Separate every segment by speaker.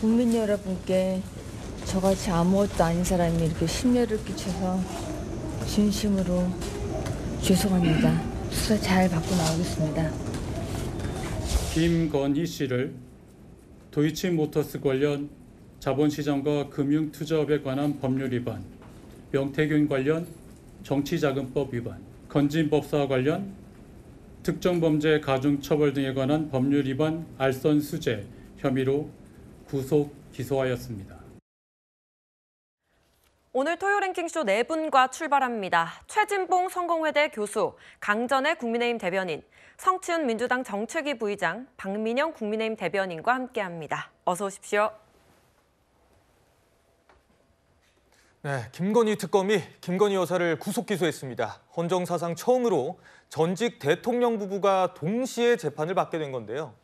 Speaker 1: 국민 여러분께 저같이 아무것도 아닌 사람이 이렇게 심려를 끼쳐서 진심으로 죄송합니다. 수사 잘 받고 나오겠습니다.
Speaker 2: 김건희 씨를 도이치모터스 관련 자본시장과 금융투자업에 관한 법률 위반, 명태균 관련 정치자금법 위반, 건진법사와 관련 특정범죄 가중처벌 등에 관한 법률 위반 알선수재 혐의로 구속 기소하였습니다.
Speaker 3: 오늘 토요 랭킹쇼 4분과 출발합니다. 최진봉 성공회대 교수, 강전의 국민의힘 대변인, 성치훈 민주당 정책위 부의장, 박민영 국민의힘 대변인과 함께합니다. 어서 오십시오.
Speaker 4: 네, 김건희 특검이 김건희 여사를 구속 기소했습니다. 헌정사상 처음으로 전직 대통령 부부가 동시에 재판을 받게 된 건데요.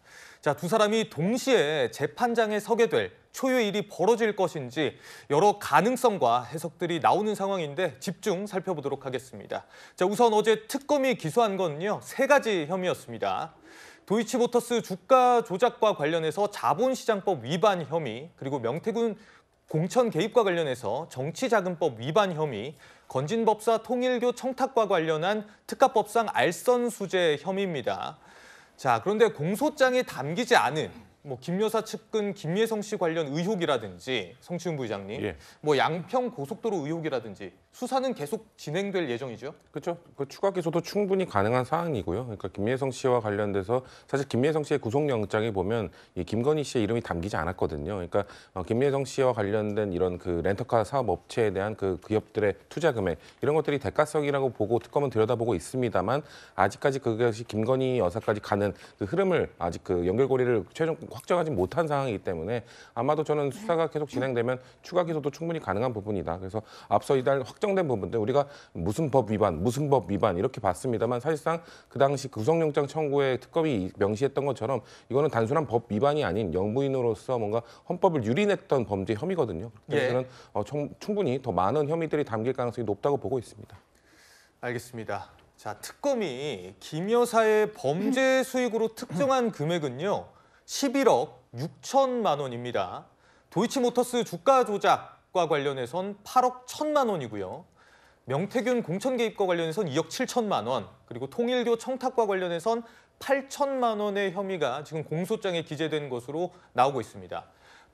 Speaker 4: 자, 두 사람이 동시에 재판장에 서게 될 초유의 일이 벌어질 것인지 여러 가능성과 해석들이 나오는 상황인데 집중 살펴보도록 하겠습니다. 자, 우선 어제 특검이 기소한 건요, 3가지 혐의였습니다. 도이치모터스 주가 조작과 관련해서 자본시장법 위반 혐의, 그리고 명태균 공천 개입과 관련해서 정치자금법 위반 혐의, 건진법사 통일교 청탁과 관련한 특가법상 알선수재 혐의입니다. 자, 그런데 공소장에 담기지 않은 김 여사 측근 김예성 씨 관련 의혹이라든지 성치훈 부의장님, 양평 고속도로 의혹이라든지 수사는 계속 진행될 예정이죠?
Speaker 5: 그렇죠. 그 추가 기소도 충분히 가능한 사항이고요. 그러니까 김예성 씨와 관련돼서 사실 김예성 씨의 구속영장에 보면 이 김건희 씨의 이름이 담기지 않았거든요. 그러니까 김예성 씨와 관련된 이런 그 렌터카 사업 업체에 대한 그 기업들의 투자 금액 이런 것들이 대가성이라고 보고 특검은 들여다보고 있습니다만 아직까지 그것이 김건희 여사까지 가는 그 흐름을 아직 그 연결고리를 최종 확정하지 못한 상황이기 때문에 아마도 저는 수사가 계속 진행되면 추가 기소도 충분히 가능한 부분이다. 그래서 앞서 이달 확정된 부분들 우리가 무슨 법 위반 이렇게 봤습니다만 사실상 그 당시 구속영장 청구에 특검이 명시했던 것처럼 이거는 단순한 법 위반이 아닌 영부인으로서 뭔가 헌법을 유린했던 범죄 혐의거든요. 그래서 저는 충분히 더 많은 혐의들이 담길 가능성이 높다고 보고 있습니다.
Speaker 4: 알겠습니다. 자, 특검이 김 여사의 범죄 수익으로 특정한 금액은요, 11억 6천만 원입니다. 도이치모터스 주가 조작과 관련해선 8억 1천만 원이고요. 명태균 공천 개입과 관련해선 2억 7천만 원, 그리고 통일교 청탁과 관련해선 8천만 원의 혐의가 지금 공소장에 기재된 것으로 나오고 있습니다.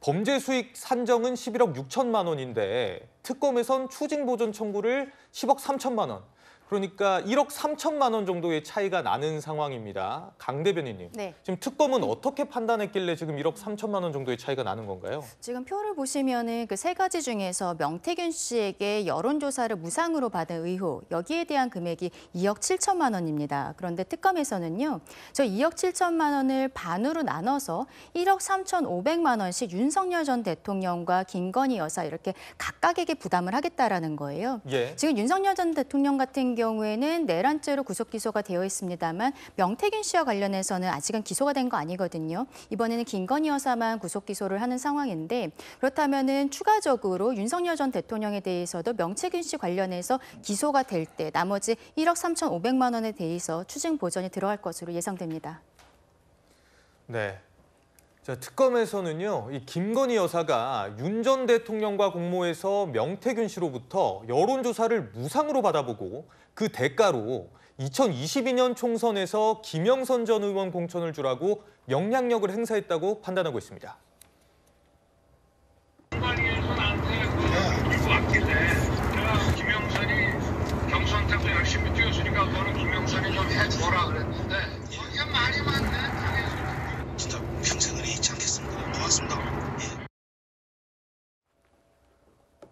Speaker 4: 범죄 수익 산정은 11억 6천만 원인데 특검에선 추징보전 청구를 10억 3천만 원. 그러니까 1억 3천만 원 정도의 차이가 나는 상황입니다. 강 대변인님, 지금 특검은 어떻게 판단했길래 지금 1억 3천만 원 정도의 차이가 나는 건가요?
Speaker 6: 지금 표를 보시면은 그 3가지 중에서 명태균 씨에게 여론조사를 무상으로 받은 의혹, 여기에 대한 금액이 2억 7천만 원입니다. 그런데 특검에서는요, 저 2억 7천만 원을 반으로 나눠서 1억 3,500만 원씩 윤석열 전 대통령과 김건희 여사 이렇게 각각에게 부담을 하겠다라는 거예요. 지금 윤석열 전 대통령 같은 경우에는 내란죄로 구속 기소가 되어 있습니다만 명태균 씨와 관련해서는 아직은 기소가 된 거 아니거든요. 이번에는 김건희 여사만 구속 기소를 하는 상황인데 그렇다면은 추가적으로 윤석열 전 대통령에 대해서도 명태균 씨 관련해서 기소가 될 때 나머지 1억 3,500만 원에 대해서 추징 보전이 들어갈 것으로 예상됩니다.
Speaker 4: 네. 자, 특검에서는요, 이 김건희 여사가 윤 전 대통령과 공모해서 명태균 씨로부터 여론조사를 무상으로 받아보고 그 대가로 2022년 총선에서 김영선 전 의원 공천을 주라고 영향력을 행사했다고 판단하고 있습니다.
Speaker 7: 김영선이 경선 때도 열심히 뛰었으니까 너는 김영선이 좀 해줘라 그랬는데 이게 말이 많네.
Speaker 8: 진짜 평생을 잊지 않겠습니다. 고맙습니다.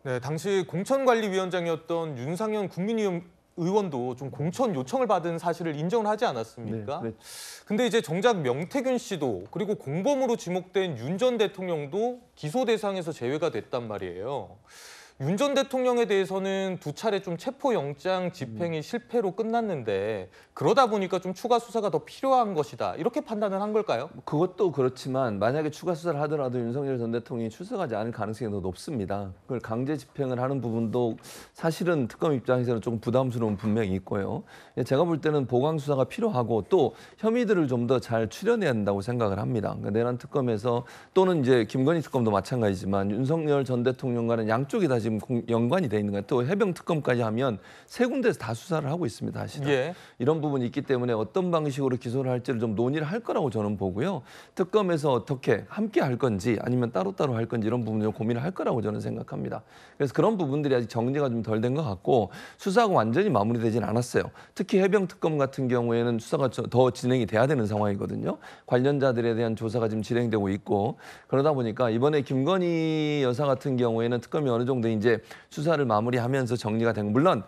Speaker 4: 네, 당시 공천관리위원장이었던 윤상현 국민의원도 좀 공천 요청을 받은 사실을 인정을 하지 않았습니까? 근데 이제 정작 명태균 씨도 그리고 공범으로 지목된 윤 전 대통령도 기소 대상에서 제외가 됐단 말이에요. 윤 전 대통령에 대해서는 두 차례 좀 체포영장 집행이 실패로 끝났는데 그러다 보니까 좀 추가 수사가 더 필요한 것이다. 이렇게 판단을 한 걸까요?
Speaker 9: 그것도 그렇지만 만약에 추가 수사를 하더라도 윤석열 전 대통령이 출석하지 않을 가능성이 더 높습니다. 그걸 강제 집행을 하는 부분도 사실은 특검 입장에서는 조금 부담스러운 분명히 있고요. 제가 볼 때는 보강 수사가 필요하고 또 혐의들을 좀 더 잘 추려내야 한다고 생각을 합니다. 그러니까 내란 특검에서 또는 이제 김건희 특검도 마찬가지지만 윤석열 전 대통령과는 양쪽이 다 지금 연관이 돼 있는 거예요. 또 해병 특검까지 하면 세 군데에서 다 수사를 하고 있습니다. 사실은.
Speaker 4: 예.
Speaker 9: 이런 부분이 있기 때문에 어떤 방식으로 기소를 할지를 좀 논의를 할 거라고 저는 보고요. 특검에서 어떻게 함께 할 건지 아니면 따로따로 할 건지 이런 부분을 고민을 할 거라고 저는 생각합니다. 그래서 그런 부분들이 아직 정리가 좀 덜 된 것 같고 수사가 완전히 마무리되진 않았어요. 특히 해병 특검 같은 경우에는 수사가 더 진행이 돼야 되는 상황이거든요. 관련자들에 대한 조사가 지금 진행되고 있고 그러다 보니까 이번에 김건희 여사 같은 경우에는 특검이 어느 정도 이제 수사를 마무리하면서 정리가 된 물론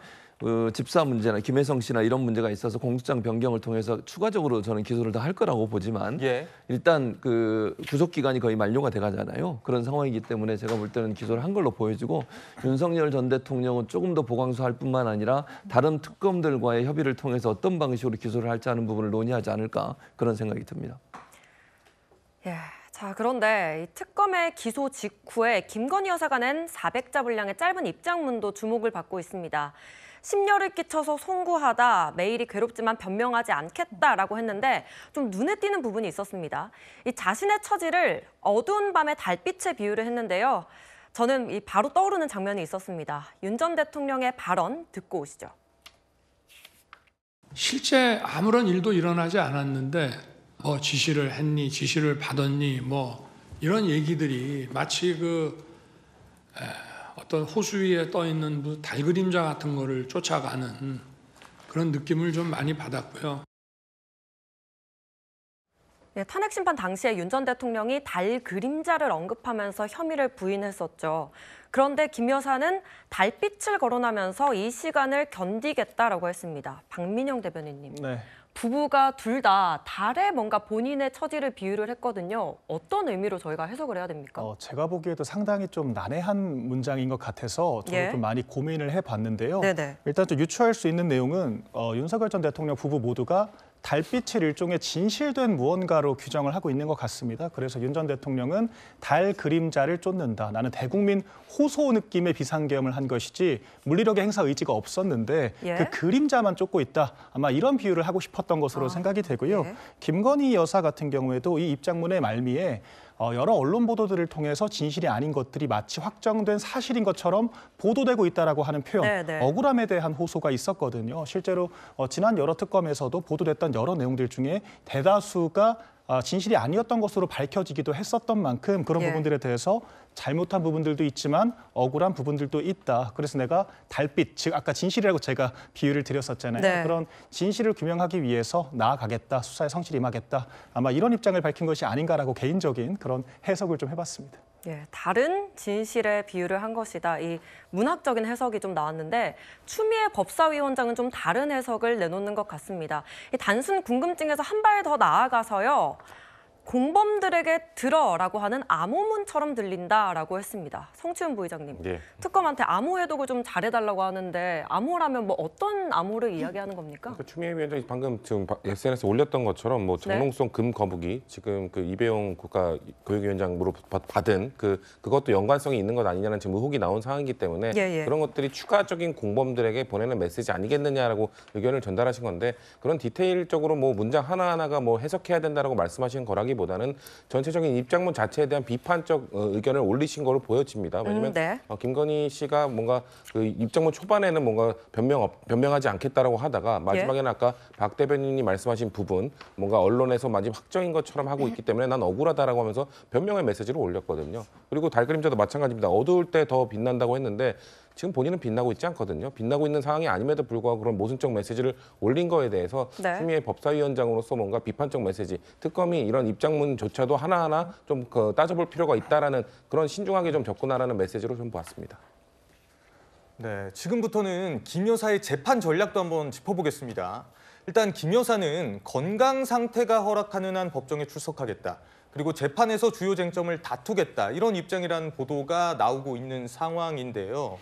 Speaker 9: 집사 문제나 김혜성 씨나 이런 문제가 있어서 공소장 변경을 통해서 추가적으로 저는 기소를 더 할 거라고 보지만
Speaker 4: 예.
Speaker 9: 일단 그 구속 기간이 거의 만료가 돼가잖아요. 그런 상황이기 때문에 제가 볼 때는 기소를 한 걸로 보여지고 윤석열 전 대통령은 조금 더 보강수할 뿐만 아니라 다른 특검들과의 협의를 통해서 어떤 방식으로 기소를 할지 하는 부분을 논의하지 않을까 그런 생각이 듭니다.
Speaker 3: 예. 자, 그런데 이 특검의 기소 직후에 김건희 여사가 낸 400자 분량의 짧은 입장문도 주목을 받고 있습니다. 심려를 끼쳐서 송구하다, 매일이 괴롭지만 변명하지 않겠다라고 했는데 좀 눈에 띄는 부분이 있었습니다. 이 자신의 처지를 어두운 밤의 달빛에 비유를 했는데요. 저는 이 바로 떠오르는 장면이 있었습니다. 윤 전 대통령의 발언 듣고 오시죠.
Speaker 10: 실제 아무런 일도 일어나지 않았는데 뭐 지시를 했니, 지시를 받았니, 뭐 이런 얘기들이 마치 어떤 호수 위에 떠 있는 달 그림자 같은 거를 쫓아가는 그런 느낌을 좀 많이 받았고요.
Speaker 3: 네, 탄핵 심판 당시에 윤 전 대통령이 달 그림자를 언급하면서 혐의를 부인했었죠. 그런데 김 여사는 달빛을 거론하면서 이 시간을 견디겠다라고 했습니다. 박민영 대변인님.
Speaker 11: 네.
Speaker 3: 부부가 둘 다 달에 뭔가 본인의 처지를 비유를 했거든요. 어떤 의미로 저희가 해석을 해야 됩니까?
Speaker 11: 제가 보기에도 상당히 좀 난해한 문장인 것 같아서 저도 좀 많이 고민을 해봤는데요.
Speaker 3: 네네.
Speaker 11: 일단 좀 유추할 수 있는 내용은 윤석열 전 대통령 부부 모두가 달빛을 일종의 진실된 무언가로 규정을 하고 있는 것 같습니다. 그래서 윤 전 대통령은 달 그림자를 쫓는다. 나는 대국민 호소 느낌의 비상계엄을 한 것이지 물리력의 행사 의지가 없었는데 그 그림자만 쫓고 있다. 아마 이런 비유를 하고 싶었던 것으로 생각이 되고요. 김건희 여사 같은 경우에도 이 입장문의 말미에 여러 언론 보도들을 통해서 진실이 아닌 것들이 마치 확정된 사실인 것처럼 보도되고 있다라고 하는 표현, 억울함에 대한 호소가 있었거든요. 실제로 지난 여러 특검에서도 보도됐던 여러 내용들 중에 대다수가 진실이 아니었던 것으로 밝혀지기도 했었던 만큼 그런 부분들에 대해서 잘못한 부분들도 있지만 억울한 부분들도 있다. 그래서 내가 달빛, 즉 아까 진실이라고 제가 비유를 드렸었잖아요.
Speaker 3: 네.
Speaker 11: 그런 진실을 규명하기 위해서 나아가겠다, 수사에 성실히 임하겠다. 아마 이런 입장을 밝힌 것이 아닌가라고 개인적인 그런 해석을 좀 해봤습니다.
Speaker 3: 예, 다른 진실에 비유를 한 것이다. 이 문학적인 해석이 좀 나왔는데 추미애 법사위원장은 좀 다른 해석을 내놓는 것 같습니다. 이 단순 궁금증에서 한 발 더 나아가서요. 공범들에게 들어라고 하는 암호문처럼 들린다라고 했습니다. 성치훈 부의장님, 특검한테 암호 해독을 좀 잘해달라고 하는데 암호라면 뭐 어떤 암호를 이야기하는 겁니까?
Speaker 5: 그러니까 추미애 위원장이 방금 지금 SNS에 올렸던 것처럼 뭐 정동성 금 거북이 지금 그 이배용 국가교육위원장으로 받은 그것도 연관성이 있는 것 아니냐는 지금 의혹이 나온 상황이기 때문에 그런 것들이 추가적인 공범들에게 보내는 메시지 아니겠느냐라고 의견을 전달하신 건데 그런 디테일적으로 뭐 문장 하나하나가 뭐 해석해야 된다라고 말씀하시는 거라기 보다는 전체적인 입장문 자체에 대한 비판적 의견을 올리신 거로 보여집니다. 왜냐하면 김건희 씨가 뭔가 그 입장문 초반에는 뭔가 변명하지 않겠다라고 하다가 마지막에는 아까 박 대변인이 말씀하신 부분 뭔가 언론에서 마지막 확정인 것처럼 하고 있기 때문에 난 억울하다라고 하면서 변명의 메시지를 올렸거든요. 그리고 달 그림자도 마찬가지입니다. 어두울 때 더 빛난다고 했는데 지금 본인은 빛나고 있지 않거든요. 빛나고 있는 상황이 아님에도 불구하고 그런 모순적 메시지를 올린 거에 대해서 추미애 법사위원장으로서 뭔가 비판적 메시지, 특검이 이런 입장문조차도 하나하나 좀 따져볼 필요가 있다라는 그런 신중하게 좀 접근하라는 메시지로 좀 보았습니다.
Speaker 4: 네, 지금부터는 김 여사의 재판 전략도 한번 짚어보겠습니다. 일단 김 여사는 건강 상태가 허락하는 한 법정에 출석하겠다. 그리고 재판에서 주요 쟁점을 다투겠다 이런 입장이라는 보도가 나오고 있는 상황인데요.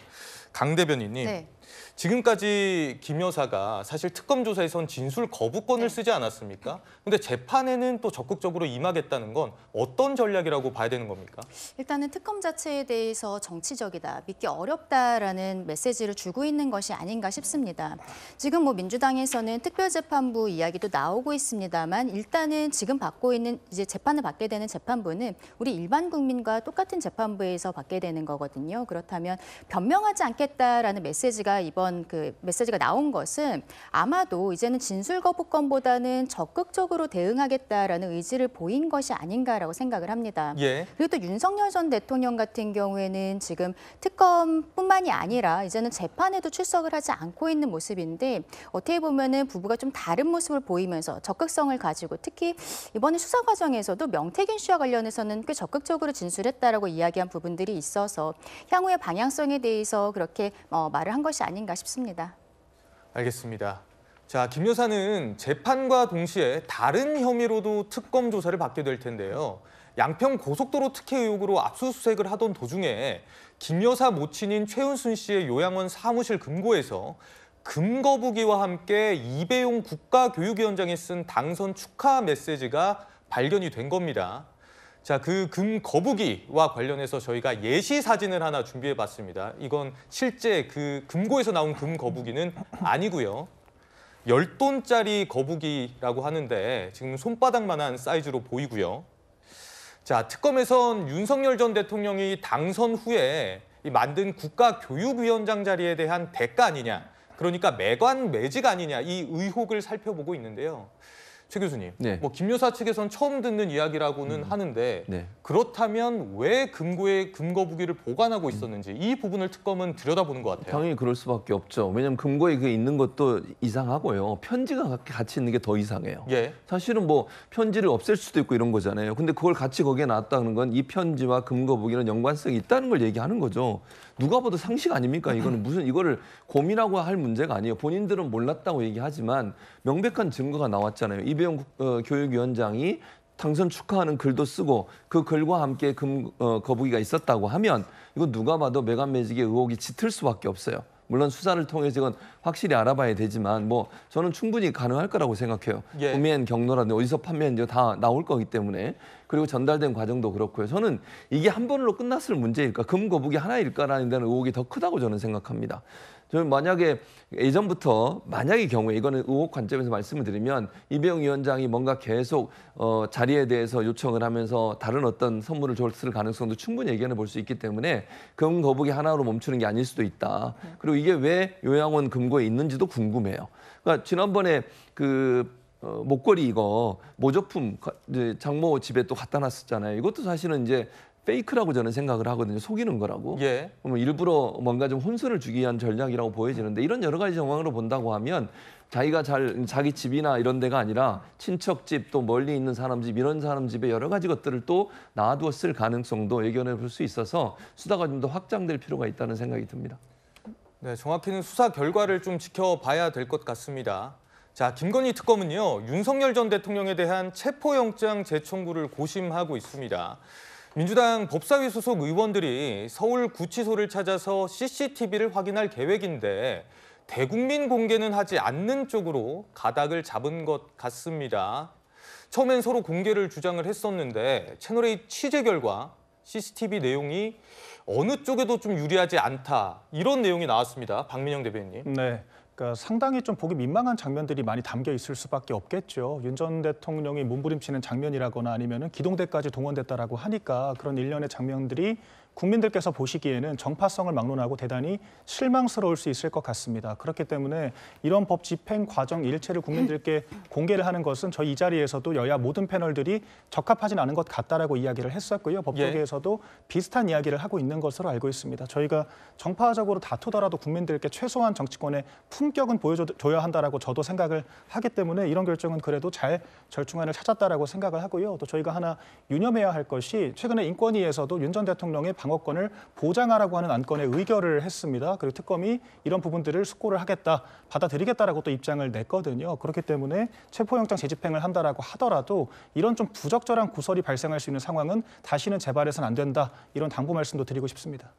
Speaker 4: 강 대변인님.
Speaker 6: 네.
Speaker 4: 지금까지 김 여사가 사실 특검 조사에선 진술 거부권을 쓰지 않았습니까? 근데 재판에는 또 적극적으로 임하겠다는 건 어떤 전략이라고 봐야 되는 겁니까?
Speaker 6: 일단은 특검 자체에 대해서 정치적이다, 믿기 어렵다라는 메시지를 주고 있는 것이 아닌가 싶습니다. 지금 뭐 민주당에서는 특별재판부 이야기도 나오고 있습니다만 일단은 지금 받고 있는 이제 재판을 받게 되는 재판부는 우리 일반 국민과 똑같은 재판부에서 받게 되는 거거든요. 그렇다면 변명하지 않겠다라는 메시지가 이번 그 메시지가 나온 것은 아마도 이제는 진술 거부권보다는 적극적으로 대응하겠다라는 의지를 보인 것이 아닌가라고 생각을 합니다.
Speaker 4: 예.
Speaker 6: 그리고 또 윤석열 전 대통령 같은 경우에는 지금 특검뿐만이 아니라 이제는 재판에도 출석을 하지 않고 있는 모습인데 어떻게 보면은 부부가 좀 다른 모습을 보이면서 적극성을 가지고 특히 이번에 수사 과정에서도 명태균 씨와 관련해서는 꽤 적극적으로 진술했다라고 이야기한 부분들이 있어서 향후의 방향성에 대해서 그렇게 말을 한 것이 아닌가 싶습니다.
Speaker 4: 알겠습니다. 자, 김 여사는 재판과 동시에 다른 혐의로도 특검 조사를 받게 될 텐데요. 양평 고속도로 특혜 의혹으로 압수수색을 하던 도중에 김 여사 모친인 최은순 씨의 요양원 사무실 금고에서 금거북이와 함께 이배용 국가교육위원장이 쓴 당선 축하 메시지가 발견이 된 겁니다. 자, 그 금거북이와 관련해서 저희가 예시 사진을 하나 준비해봤습니다. 이건 실제 그 금고에서 나온 금거북이는 아니고요. 10돈짜리 거북이라고 하는데 지금 손바닥만한 사이즈로 보이고요. 자, 특검에선 윤석열 전 대통령이 당선 후에 만든 국가교육위원장 자리에 대한 대가 아니냐, 그러니까 매관 매직 아니냐 이 의혹을 살펴보고 있는데요. 최 교수님,
Speaker 9: 네.
Speaker 4: 뭐 김 여사 측에선 처음 듣는 이야기라고는 하는데
Speaker 9: 네.
Speaker 4: 그렇다면 왜 금고에 금거북이를 보관하고 있었는지 이 부분을 특검은 들여다보는 것 같아요.
Speaker 9: 당연히 그럴 수밖에 없죠. 왜냐하면 금고에 그게 있는 것도 이상하고요. 편지가 같이 있는 게 더 이상해요.
Speaker 4: 예.
Speaker 9: 사실은 뭐 편지를 없앨 수도 있고 이런 거잖아요. 근데 그걸 같이 거기에 놨다는 건 이 편지와 금거북이는 연관성이 있다는 걸 얘기하는 거죠. 누가 봐도 상식 아닙니까? 이거는 무슨 이거를 고민하고 할 문제가 아니에요. 본인들은 몰랐다고 얘기하지만 명백한 증거가 나왔잖아요. 이배용 교육위원장이 당선 축하하는 글도 쓰고 그 글과 함께 거북이가 있었다고 하면 이건 누가 봐도 매간매직의 의혹이 짙을 수밖에 없어요. 물론 수사를 통해서 이건 확실히 알아봐야 되지만 뭐 저는 충분히 가능할 거라고 생각해요.
Speaker 4: 예.
Speaker 9: 구매한 경로라든지 어디서 판매했는지 다 나올 거기 때문에. 그리고 전달된 과정도 그렇고요. 저는 이게 한 번으로 끝났을 문제일까, 금거북이 하나일까라는 데는 의혹이 더 크다고 저는 생각합니다. 저는 만약에 예전부터 만약의 경우에 이거는 의혹 관점에서 말씀을 드리면 이배용 위원장이 뭔가 계속 자리에 대해서 요청을 하면서 다른 어떤 선물을 줬을 가능성도 충분히 예견해 볼 수 있기 때문에 금거북이 하나로 멈추는 게 아닐 수도 있다. 그리고 이게 왜 요양원 금고에 있는지도 궁금해요. 그러니까 지난번에 목걸이 이거 모조품 장모 집에 또 갖다 놨었잖아요. 이것도 사실은 이제 페이크라고 저는 생각을 하거든요. 속이는 거라고.
Speaker 4: 예.
Speaker 9: 일부러 뭔가 좀 혼선을 주기 위한 전략이라고 보여지는데 이런 여러 가지 정황으로 본다고 하면 자기가 자기 집이나 이런 데가 아니라 친척 집, 또 멀리 있는 사람 집, 이런 사람 집에 여러 가지 것들을 또 놔두었을 가능성도 예견해 볼 수 있어서 수사가 좀 더 확장될 필요가 있다는 생각이 듭니다.
Speaker 4: 네, 정확히는 수사 결과를 좀 지켜봐야 될 것 같습니다. 자, 김건희 특검은요, 윤석열 전 대통령에 대한 체포영장 재청구를 고심하고 있습니다. 민주당 법사위 소속 의원들이 서울 구치소를 찾아서 CCTV를 확인할 계획인데 대국민 공개는 하지 않는 쪽으로 가닥을 잡은 것 같습니다. 처음엔 서로 공개를 주장을 했었는데 채널A 취재 결과 CCTV 내용이 어느 쪽에도 좀 유리하지 않다, 이런 내용이 나왔습니다. 박민영 대변인님.
Speaker 11: 네. 그러니까 상당히 좀 보기 민망한 장면들이 많이 담겨 있을 수밖에 없겠죠. 윤 전 대통령이 몸부림치는 장면이라거나 아니면은 기동대까지 동원됐다라고 하니까 그런 일련의 장면들이 국민들께서 보시기에는 정파성을 막론하고 대단히 실망스러울 수 있을 것 같습니다. 그렇기 때문에 이런 법 집행 과정 일체를 국민들께 공개를 하는 것은 저희 이 자리에서도 여야 모든 패널들이 적합하진 않은 것 같다라고 이야기를 했었고요. 법조계에서도 비슷한 이야기를 하고 있는 것으로 알고 있습니다. 저희가 정파적으로 다투더라도 국민들께 최소한 정치권의 품격은 보여줘야 한다라고 저도 생각을 하기 때문에 이런 결정은 그래도 잘 절충안을 찾았다라고 생각을 하고요. 또 저희가 하나 유념해야 할 것이 최근에 인권위에서도 윤 전 대통령의 방어권을 보장하라고 하는 안건에 의결을 했습니다. 그리고 특검이 이런 부분들을 숙고를 하겠다, 받아들이겠다라고 또 입장을 냈거든요. 그렇기 때문에 체포영장 재집행을 한다라고 하더라도 이런 좀 부적절한 구설이 발생할 수 있는 상황은 다시는 재발해서는 안 된다. 이런 당부 말씀도 드리고 싶습니다.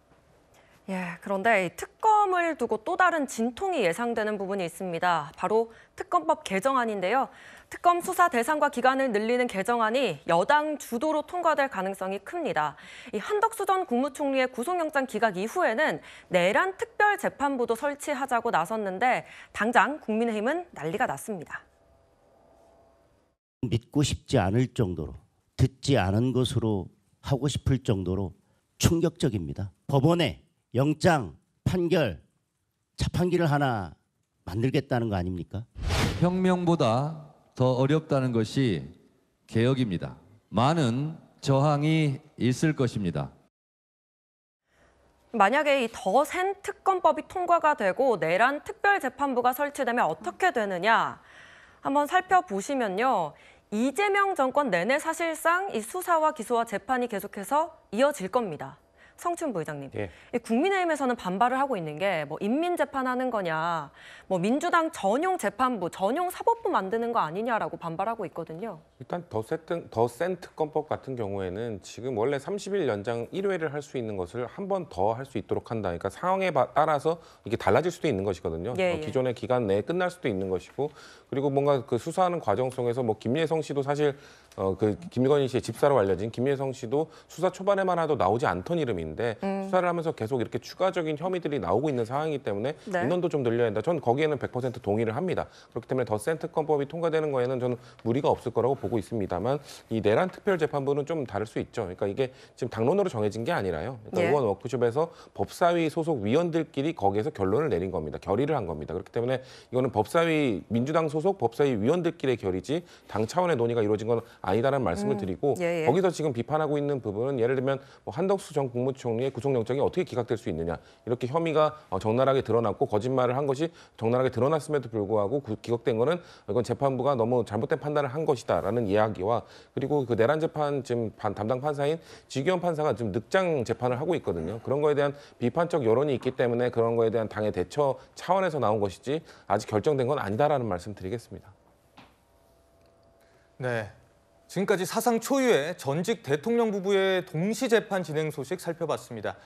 Speaker 3: 예, 그런데 이 특검을 두고 또 다른 진통이 예상되는 부분이 있습니다. 바로 특검법 개정안인데요. 특검 수사 대상과 기간을 늘리는 개정안이 여당 주도로 통과될 가능성이 큽니다. 이 한덕수 전 국무총리의 구속영장 기각 이후에는 내란 특별재판부도 설치하자고 나섰는데 당장 국민의힘은 난리가 났습니다.
Speaker 12: 믿고 싶지 않을 정도로, 듣지 않은 것으로 하고 싶을 정도로 충격적입니다. 법원에 영장, 판결, 자판기를 하나 만들겠다는 거 아닙니까?
Speaker 13: 혁명보다 더 어렵다는 것이 개혁입니다. 많은 저항이 있을 것입니다.
Speaker 3: 만약에 이 더 센 특검법이 통과가 되고 내란 특별재판부가 설치되면 어떻게 되느냐 한번 살펴보시면요. 이재명 정권 내내 사실상 이 수사와 기소와 재판이 계속해서 이어질 겁니다. 성춘 부의장님,
Speaker 5: 예.
Speaker 3: 국민의힘에서는 반발을 하고 있는 게 뭐 인민재판하는 거냐, 뭐 민주당 전용 재판부, 전용 사법부 만드는 거 아니냐라고 반발하고 있거든요.
Speaker 5: 일단 더 센 특검법 같은 경우에는 지금 원래 30일 연장 1회를 할 수 있는 것을 한 번 더 할 수 있도록 한다. 그러니까 상황에 따라서 이게 달라질 수도 있는 것이거든요.
Speaker 3: 예, 예.
Speaker 5: 기존의 기간 내에 끝날 수도 있는 것이고, 그리고 뭔가 그 수사하는 과정 속에서 뭐 김예성 씨도 사실 그 김건희 씨의 집사로 알려진 김예성 씨도 수사 초반에만 해도 나오지 않던 이름인데 수사를 하면서 계속 이렇게 추가적인 혐의들이 나오고 있는 상황이기 때문에
Speaker 3: 네.
Speaker 5: 인원도 좀 늘려야 된다. 전 거기에는 100% 동의를 합니다. 그렇기 때문에 더 센 특검법이 통과되는 거에는 저는 무리가 없을 거라고 보고 있습니다만 이 내란 특별재판부는 좀 다를 수 있죠. 그러니까 이게 지금 당론으로 정해진 게 아니라요. 그러니까
Speaker 3: 예.
Speaker 5: 의원 워크숍에서 법사위 소속 위원들끼리 거기에서 결론을 내린 겁니다. 결의를 한 겁니다. 그렇기 때문에 이거는 법사위 민주당 소속 법사위 위원들끼리의 결의지 당 차원의 논의가 이루어진 건 아니다라는 말씀을 드리고
Speaker 3: 예, 예.
Speaker 5: 거기서 지금 비판하고 있는 부분은 예를 들면 뭐 한덕수 전 국무총리의 구속영장이 어떻게 기각될 수 있느냐. 이렇게 혐의가 적나라하게 드러났고 거짓말을 한 것이 적나라하게 드러났음에도 불구하고 기각된 거는 이건 재판부가 너무 잘못된 판단을 한 것이다라는 이야기와 그리고 그 내란 재판 지금 담당 판사인 지규현 판사가 지금 늑장 재판을 하고 있거든요. 그런 거에 대한 비판적 여론이 있기 때문에 그런 거에 대한 당의 대처 차원에서 나온 것이지 아직 결정된 건 아니다라는 말씀 드리겠습니다.
Speaker 4: 네. 지금까지 사상 초유의 전직 대통령 부부의 동시 재판 진행 소식 살펴봤습니다.